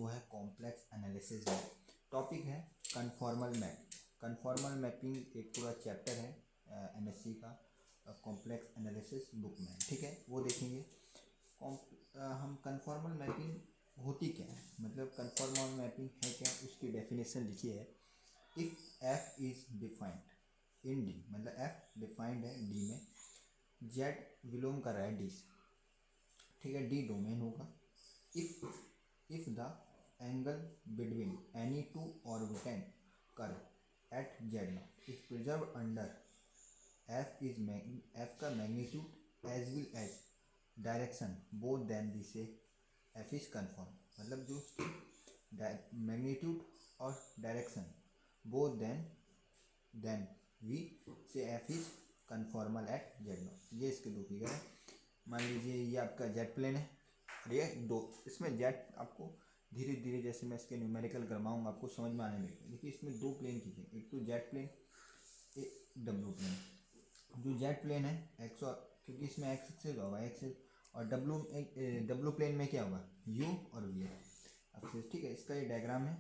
वो है complex analysis में। टॉपिक है कन्फॉर्मल मैप। कन्फॉर्मल मैपिंग एक पूरा चैप्टर है एमएससी का कॉम्प्लेक्स एनालिसिस बुक में, ठीक है, वो देखेंगे। हम कन्फॉर्मल मैपिंग होती क्या है, मतलब कन्फॉर्मल मैपिंग है क्या, उसकी डेफिनेशन लिखी है। If F is defined in D, मतलब एफ डिफाइंड है डी में, जेड बिलोंग कर रहा है डी से, ठीक है, डी डोमेन होगा। If the angle between any two orbital curve at Z naught is preserve under F का magnitude as well as direction both then the say F is conform, मतलब जो उसकी मैग्नीट्यूड और direction both then we say F is conformal eight Z not. ये इसके दो figure है। मान लीजिए ये आपका जेट प्लेन है और ये दो, इसमें जेट आपको धीरे धीरे जैसे मैं इसके न्यूमेरिकल करवाऊंगा आपको समझ में आने लगेगा। देखिए इसमें दो प्लेन खींचे, एक तो जेट प्लेन, एक डब्ल्यू प्लेन। जो जेट प्लेन है एक्स, क्योंकि इसमें एक्स एक्सिस होगा, एक्स, और डब्ल्यू प्लेन में क्या होगा, यू और वी एक्सिस, ठीक है। इसका ये डायग्राम है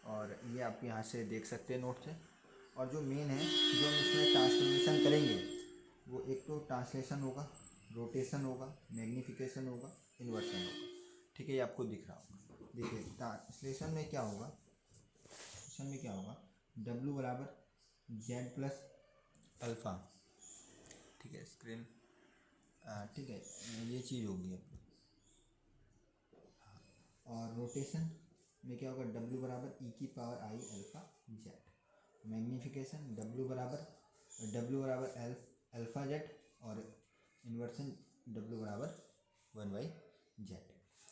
और ये आप यहाँ से देख सकते हैं नोट से। और जो मेन है, जो हम इसमें ट्रांसफॉर्मेशन करेंगे, वो एक तो ट्रांसलेशन होगा, रोटेशन होगा, मैग्नीफिकेशन होगा, इन्वर्सन होगा, ठीक है, ये आपको दिख रहा होगा। देखिए ट्रांसलेशन में क्या होगा, ट्रांसलेशन में क्या होगा, W बराबर जेड प्लस अल्फ़ा, ठीक है, स्क्रीन, ठीक है, ये चीज़ होगी अपनी। और रोटेशन में क्या होगा, W बराबर ई की पावर आई अल्फ़ा जेड। मैग्नीफिकेशन W बराबर अल्फ़ा जेड, और इन्वर्सन W बराबर 1/z।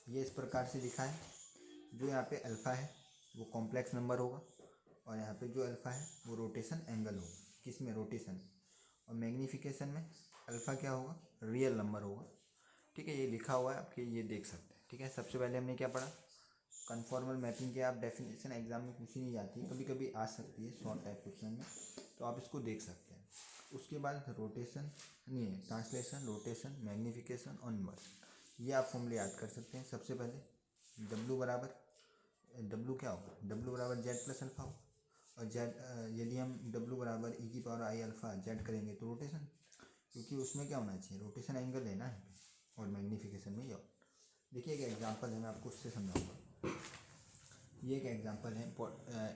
ये इस प्रकार से लिखा है। जो यहाँ पे अल्फ़ा है वो कॉम्प्लेक्स नंबर होगा, और यहाँ पे जो अल्फ़ा है वो रोटेशन एंगल होगा, किस में, रोटेशन। और मैग्नीफिकेशन में अल्फ़ा क्या होगा, रियल नंबर होगा, ठीक है, ये लिखा हुआ है आपके, ये देख सकते हैं, ठीक है। सबसे पहले हमने क्या पढ़ा, कन्फॉर्मल मैपिंग की आप डेफिनेशन एग्जाम में पूछी नहीं जाती है, कभी कभी आ सकती है शॉर्ट टाइप क्वेश्चन में, तो आप इसको देख सकते हैं। उसके बाद रोटेशन नहीं है, ट्रांसलेशन, रोटेशन, मैग्नीफिकेशन और इन्वर्सन, ये आप फॉर्मूले याद कर सकते हैं। सबसे पहले W बराबर, W क्या होगा, W बराबर जेड प्लस अल्फ़ा होगा, और जेड, यदि हम W बराबर ई की पावर आई अल्फ़ा जेड करेंगे तो रोटेशन, क्योंकि उसमें क्या होना चाहिए, रोटेशन एंगल है ना यहाँ पे, और मैग्नीफिकेशन में ये। देखिए एक एग्जांपल है, मैं आपको उससे समझाऊंगा। ये एक एग्जांपल है,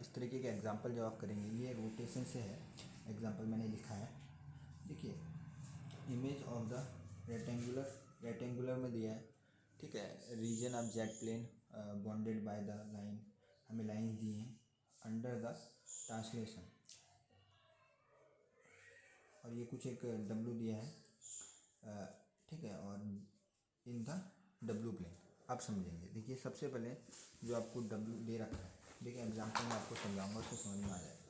इस तरीके के एग्जांपल जब आप करेंगे, ये रोटेशन से है एग्जांपल मैंने लिखा है। देखिए इमेज ऑफ द रेक्टेंगुलर में दिया है, ठीक है, reason of jet plane bonded by the line, हमें लाइन दी हैं अंडर द ट्रांसलेशन, और ये कुछ एक W दिया है, ठीक है, और इन द W प्लेन, आप समझेंगे। देखिए सबसे पहले जो आपको W दे रखा है, देखिए एग्जाम्पल में आपको समझाऊंगा, उसको समझ में आ जाएगा।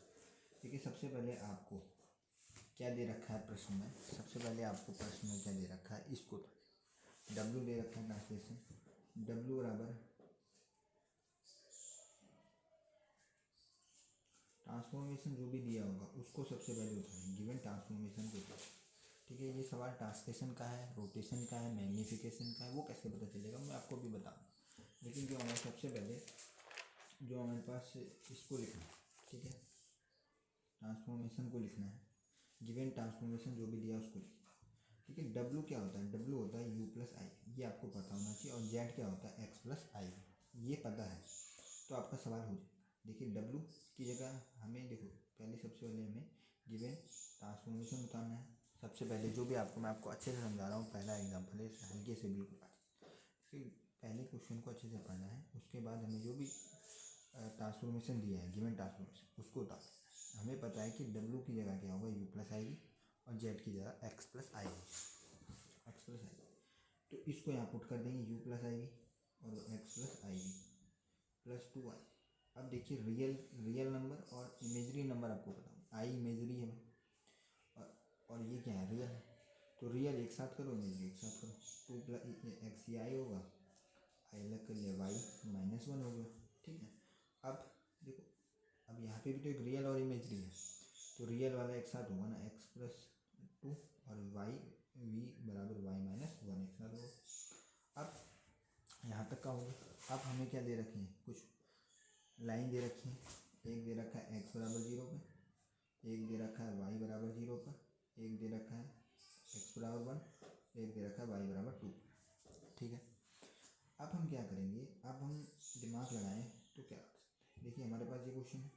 देखिए सबसे पहले आपको क्या दे रखा है प्रश्न में, सबसे पहले आपको प्रश्न में क्या दे रखा है, इसको W दे रखा है ट्रांसलेशन, W बराबर ट्रांसफॉर्मेशन जो भी दिया होगा उसको सबसे पहले उठाएं, गिवन ट्रांसफॉर्मेशन को, ठीक है। ये सवाल ट्रांसलेशन का है, रोटेशन का है, मैग्नीफिकेशन का है, वो कैसे पता चलेगा मैं आपको भी बताऊंगा। लेकिन जो हमारे सबसे पहले जो हमारे पास इसको लिखना है, ठीक है, ट्रांसफॉर्मेशन को लिखना है, गिवन ट्रांसफॉर्मेशन जो भी दिया उसको लिखना है, ठीक है। W क्या होता है, W होता है U प्लस आई, ये आपको पता होना चाहिए, और Z क्या होता है X प्लस आई, ये पता है तो आपका सवाल हो जाए। देखिए W की जगह हमें, देखो पहले सबसे पहले हमें गिवन ट्रांसफॉर्मेशन बताना है। सबसे पहले जो भी आपको, मैं आपको अच्छे से समझा रहा हूँ, पहला एग्जाम्पल है, हल्के से बिल्कुल फिर पहले क्वेश्चन को अच्छे से पढ़ना है। उसके बाद हमें जो भी ट्रांसफॉर्मेशन दिया है, गिवन ट्रांसफॉर्मेशन, उसको उतारना है। हमें पता है कि W की जगह क्या होगा, U प्लस आएगी, और Z की जगह X प्लस आएगी, X प्लस आएगी, तो इसको यहाँ पुट कर देंगे, U प्लस आएगी और X प्लस आएगी प्लस 2i। अब देखिए रियल नंबर और इमेजरी नंबर आपको बताऊँ, आई इमेजरी है और ये क्या है, रियल है, तो रियल एक साथ करो, इमेजरी एक साथ करो, 2 प्लस एक्स ये आई होगा, आई अलग कर लिया, वाई -1 हो गया, ठीक है। अब देखो, अब यहाँ पे भी तो एक रियल और इमेजरी है, तो रियल वाला एक साथ होगा ना, x प्लस 2 और वाई वी बराबर वाई -1 एक साथ होगा। अब यहाँ तक का हो गया, अब हमें क्या दे रखे हैं, कुछ लाइन दे रखी है। एक दे रखा है x बराबर 0 पे, एक दे रखा है y बराबर 0 पर, एक दे रखा है x बराबर 1, एक दे रखा है y बराबर 2। ठीक है, अब हम क्या करेंगे, अब हम दिमाग लगाएं तो क्या कर सकते हैं। देखिए हमारे पास ये क्वेश्चन है,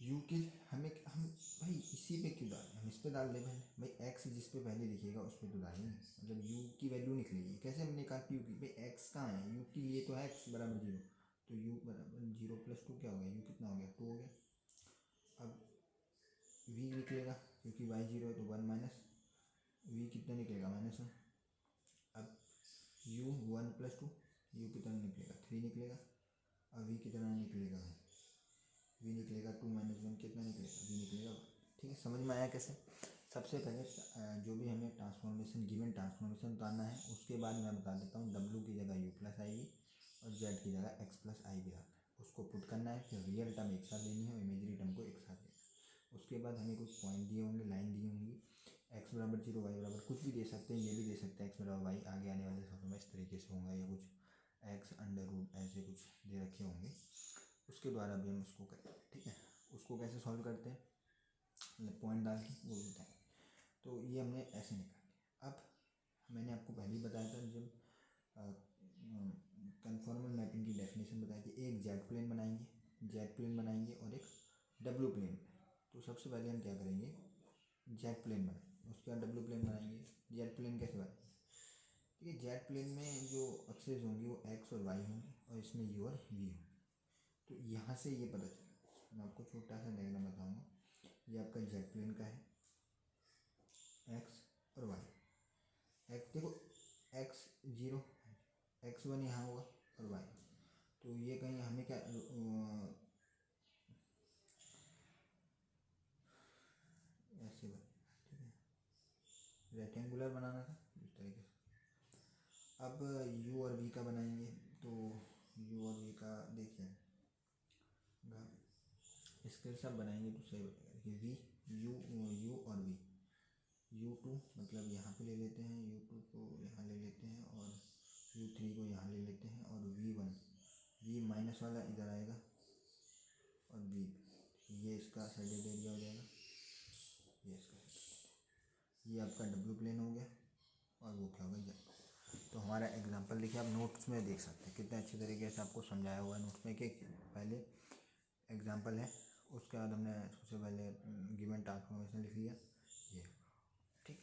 u के हम भाई इसी पे क्यों डालें, हम इस पे डाल दें पहले। भाई x जिस पे पहले दिखेगा उस पे तो डालेंगे, मतलब u की वैल्यू निकलेगी। कैसे हमने निकाल u की, भाई x कहाँ है, u के लिए तो है x बराबर 0, तो u बराबर 0 प्लस 2 क्या हो गया, u कितना हो गया 2 हो गया। अब v निकलेगा क्योंकि y 0 है तो 1 माइनस v कितना निकलेगा -1। अब u 1 प्लस 2, u कितना निकलेगा 3 निकलेगा। अब v कितना निकलेगा, v निकलेगा 2 माइनस 1 कितना निकलेगा, v निकलेगा 1। ठीक है, समझ में आया कैसे। सबसे पहले जो भी हमें ट्रांसफॉर्मेशन गिवन ट्रांसफॉर्मेशन उतारना है, उसके बाद मैं बता देता हूँ w की जगह u प्लस आई वी और z की जगह x प्लस आई वी डालना है, उसको पुट करना है। फिर रियल टर्म एक साथ लेनी है और इमेजरी टर्म को एक साथ लेना है। उसके बाद हमें कुछ पॉइंट दिए होंगे, लाइन दी होंगी, x बराबर 0 y बराबर कुछ भी दे सकते हैं, ये भी दे सकते हैं x बराबर y, आगे आने वाले शब्दों में इस तरीके से होगा, या कुछ x अंडर रूट ऐसे कुछ दे रखे होंगे, उसके द्वारा भी हम उसको करेंगे। ठीक है, उसको कैसे सॉल्व करते हैं, मतलब पॉइंट डाल के वो भी बताएंगे। तो ये हमने ऐसे निकाल लिया। अब मैंने आपको पहले ही बताया था, जब कन्फॉर्मल मैपिंग की डेफिनेशन बताई थी, एक जेड प्लेन बनाएंगे और एक डब्ल्यू प्लेन बनाएंगे। तो सबसे पहले हम क्या करेंगे, जेड प्लेन बनाएंगे, उसके बाद डब्ल्यू प्लेन बनाएंगे। जेड प्लेन कैसे बनाएंगे, ठीक है, जेड प्लेन में जो एक्सेस होंगी वो एक्स और वाई होंगी और इसमें यू और वी होंगे। तो यहाँ से ये पता चलेगा, मैं आपको छोटा सा डायग्राम बताऊँगा। ये आपका जेड प्लेन का है, एक्स और वाई। एक्स देखो, एक्स 0, x1 यहाँ होगा और y, तो ये कहीं हमें क्या ऐसे बन, ठीक है, रेक्टेंगुलर बनाना था इस तरीके से। अब u और v का बनाएंगे, तो u और v का देखिए इसके सब बनाएंगे तो सही बनेगा। देखिए v u और v, u2 मतलब यहाँ पे ले लेते हैं, u2 को यहाँ ले लेते हैं और u3 को यहाँ ले लेते हैं, और v1 v माइनस वाला इधर आएगा और v ये इसका साइडेड एरिया हो जाएगा, ये इसका, ये आपका डब्ल्यू प्लेन हो गया और वो क्या होगा जेड। तो हमारा एग्जांपल देखिए, आप नोट्स में देख सकते हैं कितने अच्छे तरीके से आपको समझाया हुआ है नोट्स में कि पहले एग्जांपल है, उसके बाद हमने सबसे पहले गिवन ट्रांसफॉर्मेशन लिख लिया, ये ठीक है,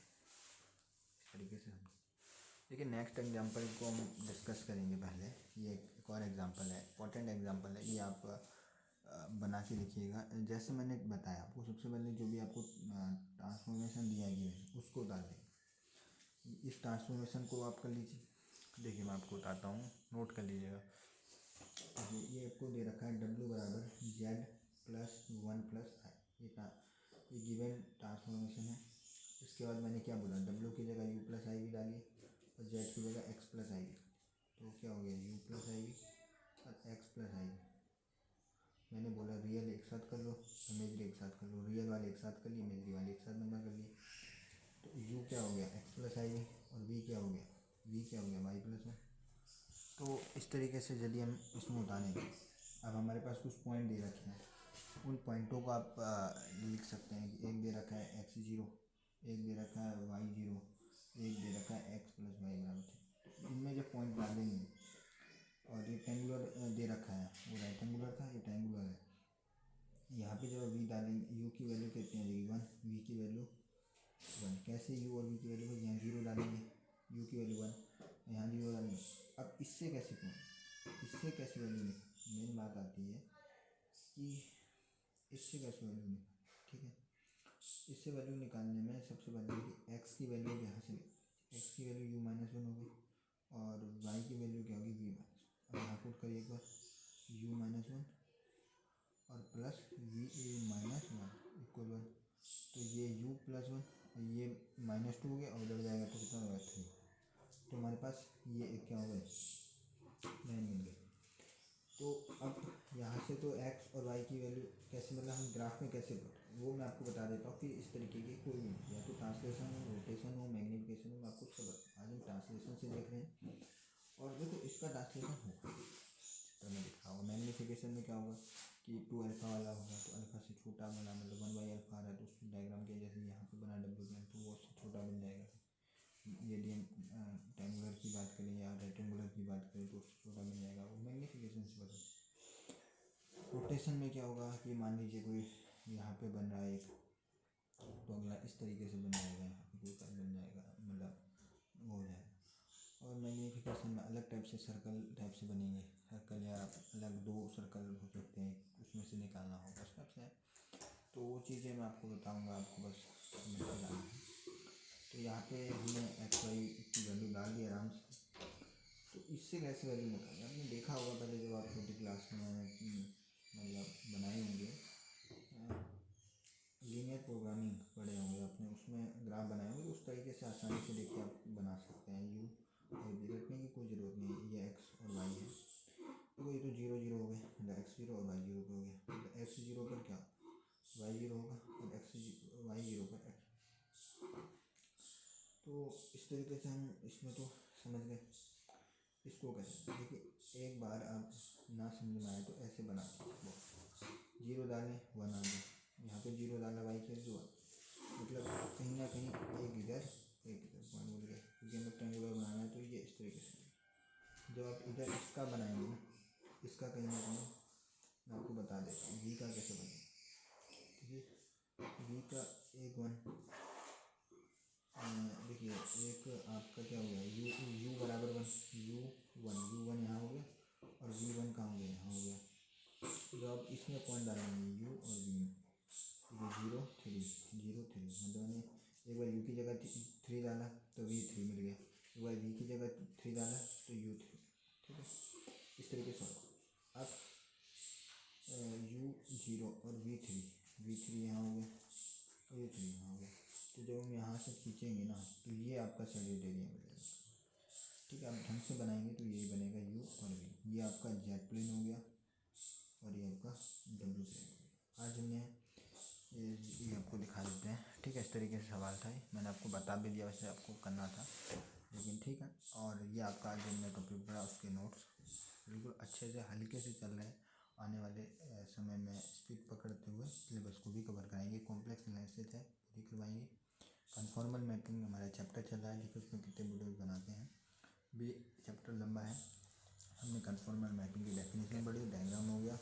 इस तरीके से हम देखिए। नेक्स्ट एग्जांपल को हम डिस्कस करेंगे। पहले ये एक और एग्जांपल है, इंपॉर्टेंट एग्जांपल है, ये आप बना के लिखिएगा। जैसे मैंने बताया आपको, सबसे पहले जो भी आपको ट्रांसफॉर्मेशन दिया गया उसको उतार देंगे। इस ट्रांसफॉर्मेशन को आप कर लीजिए। देखिए मैं आपको बताता हूँ, नोट कर लीजिएगा। ये आपको दे रखा है w बराबर z प्लस 1 प्लस आई, ये गिवन ट्रांसफॉर्मेशन है। इसके बाद मैंने क्या बोला, w की जगह u प्लस आई भी डालिए और z की जगह x प्लस आई भी। तो क्या हो गया, u प्लस आई भी और x प्लस आई भी। मैंने बोला रियल एक साथ कर लो, इमेजरी एक साथ कर लो, रियल वाले एक साथ कर लिए, इमेजरी वाले एक साथ नंबर कर लिए। तो u क्या हो गया, x प्लस आई भी, और v क्या हो गया, y प्लस में। तो इस तरीके से यदि हम इसमें उतारेंगे, अब हमारे पास कुछ पॉइंट दे रखे हैं, उन पॉइंटों को आप लिख सकते हैं कि एक दे रखा है x0, एक दे रखा है y0, एक दे रखा है x प्लस वाई बराबर। तो इनमें जब पॉइंट डालेंगे, और रेक्टेंगुलर दे रखा है, वो रेक्टेंगुलर था, ये ट्रायंगुलर है। यहाँ पे जब v डालेंगे, u की वैल्यू कितनी आ जाएगी 1, v की वैल्यू 1। कैसे u और v की वैल्यू, यहाँ 0 डालेंगे, u की वैल्यू 1, यहाँ 0 डालेंगे। अब इससे कैसे वैल्यू निकाल, मेन बात आती है कि इससे कैसे वैल्यू निकाल, ठीक है। इससे वैल्यू निकालने में सबसे पहले कि x की वैल्यू यहाँ से, x की वैल्यू u माइनस 1 होगी और y की वैल्यू क्या होगी v माइनस। अब यहाँ पुट करिए एक बार, u माइनस 1 और प्लस v माइनस 1 इक्वल 1। तो ये u प्लस 1 और ये -2 हो गया और उधर जाएगा तो कितना होगा 3। तो हमारे पास ये एक क्या हो गया, लाइन मिल गई। तो अब यहाँ से तो x और y की वैल्यू कैसे, मतलब हम ग्राफ में कैसे प्लॉट, वो मैं आपको बता देता हूँ। फिर इस तरीके की कोई भी, या तो ट्रांसलेशन हो, रोटेशन हो, मैग्निफिकेशन हो, मैं आपको उसको बताऊँ। आज हम ट्रांसलेशन से देख रहे हैं और देखो इसका ट्रांसलेशन होगा चित्र में दिखा होगा। मैग्नीफिकेशन में क्या होगा कि 2 अल्फ़ा वाला होगा तो अल्फ़ा से छोटा वाला मतलब 1/अल्फ़ा आ रहा है तो उसको डायग्राम के जैसे यहाँ पे बना डब्ल्यू प्लेन तो वो उससे छोटा बन जाएगा। यदि हम ट्रायंगुलर की बात करें या रेक्टेंगुलर की बात करें तो उससे छोटा बन जाएगा, वो मैग्नीफिकेशन से बदल। रोटेशन में क्या होगा कि मान लीजिए कोई यहाँ पे बन रहा है एक तो अगला इस तरीके से बन जाएगा, यहाँ पे कोई कर्व बन जाएगा मतलब वो हो जाएगा। और मैग्नीफिकेशन में अलग टाइप से सर्कल टाइप से बनेंगे, सर्कल या अलग 2 सर्कल हो सकते हैं, उसमें से निकालना होगा उस टाइप से। तो वो चीज़ें मैं आपको बताऊंगा, आपको बस समझ जाना है। तो यहाँ पे हमने एक्स वाई की वैल्यू डाल दी आराम से। तो इससे कैसे वैल्यू निकालें, आपने देखा होगा पहले जब आप छोटी क्लास में मतलब बनाए होंगे लीनियर प्रोग्रामिंग पढ़े होंगे आपने, उसमें ग्राफ बनाए होंगे तो उस तरीके से आसानी से देखिए आप बना सकते हैं। यू और बी रखने की कोई ज़रूरत नहीं है, ये एक्स और वाई है तो ये तो 0 0 हो गए मतलब एक्स 0 और वाई 0 पे हो गया, मतलब एक्स 0 पर क्या वाई 0 होगा और वाई 0 पर एक्स। तो इस तरीके से हम इसमें तो समझ गए। इसको कैसे देखिए, एक बार आप ना समझ में आए तो ऐसे बना दीजिए, 0 डालें 1 आ गया, यहाँ पे 0 डाला वाई के लिए 1, मतलब कहीं ना कहीं एक इधर पॉइंट मिल गया, क्योंकि हमें ट्रायंगुलर बनाना है। तो ये इस तरीके से जब आप इधर इसका बनाएंगे ना, इसका कहीं ना कहीं मैं आपको बता देता हूँ वी का कैसे बनेगा। ठीक है, वी का एक 1 देखिए एक आपका क्या हो गया यू बराबर 1 यू वन यहाँ हो गया और V1 कहाँ हो गया यहाँ हो गया। जो आप इसमें पॉइंट डालेंगे यू और वी में, ठीक है 0 3 मतलब मैंने एक बार यू की जगह 3 डाला तो V3 मिल गया, एक बार वी की जगह 3 डाला तो U3। ठीक है, इस तरीके से आप U0 और V3 यहाँ हो गया और ये 3 यहाँ हो गया। तो जब हम यहाँ से खींचेंगे ना तो ये आपका सैडिड एरिया मिलेगा। ठीक है, आप ढंग से बनाएंगे तो यही बनेगा यू और वी। ये आपका जेड प्लेन हो गया और ये आपका डब्ल्यू प्लेन हो गया। आज हमने ये आपको दिखा देते हैं। ठीक है, इस तरीके से सवाल था, मैंने आपको बता भी दिया वैसे आपको करना था, लेकिन ठीक है। और ये आपका आज हमने कंप्लीट करा, उसके नोट्स बिल्कुल अच्छे से हल्के से चल रहे हैं। आने वाले समय में स्पीड पकड़ते हुए सिलेबस को भी कवर कराएंगे, कॉम्प्लेक्स एनालिसिस है पूरी करवाएंगे। कन्फॉर्मल मैपिंग हमारा चैप्टर चल रहा है, देखिए उसमें कितने वीडियोज बनाते हैं, भी चैप्टर लंबा है। हमने कन्फॉर्मल मैपिंग की डेफिनेशन पढ़ी, डायग्राम हो गया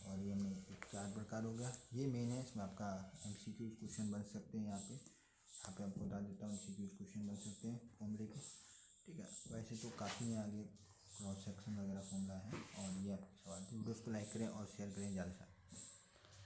और ये हमने 4 प्रकार हो गया। ये मेन है, इसमें आपका MCQ क्वेश्चन बन सकते हैं। यहाँ पे आपको बता देता हूँ MCQ क्वेश्चन बन सकते हैं फॉर्मूले के। ठीक है, वैसे तो काफ़ी आगे क्रॉस सेक्शन वगैरह फॉर्मूला है। और ये आपके सवाल थे, वीडियोज़ को लाइक करें और शेयर करें ज़्यादा से।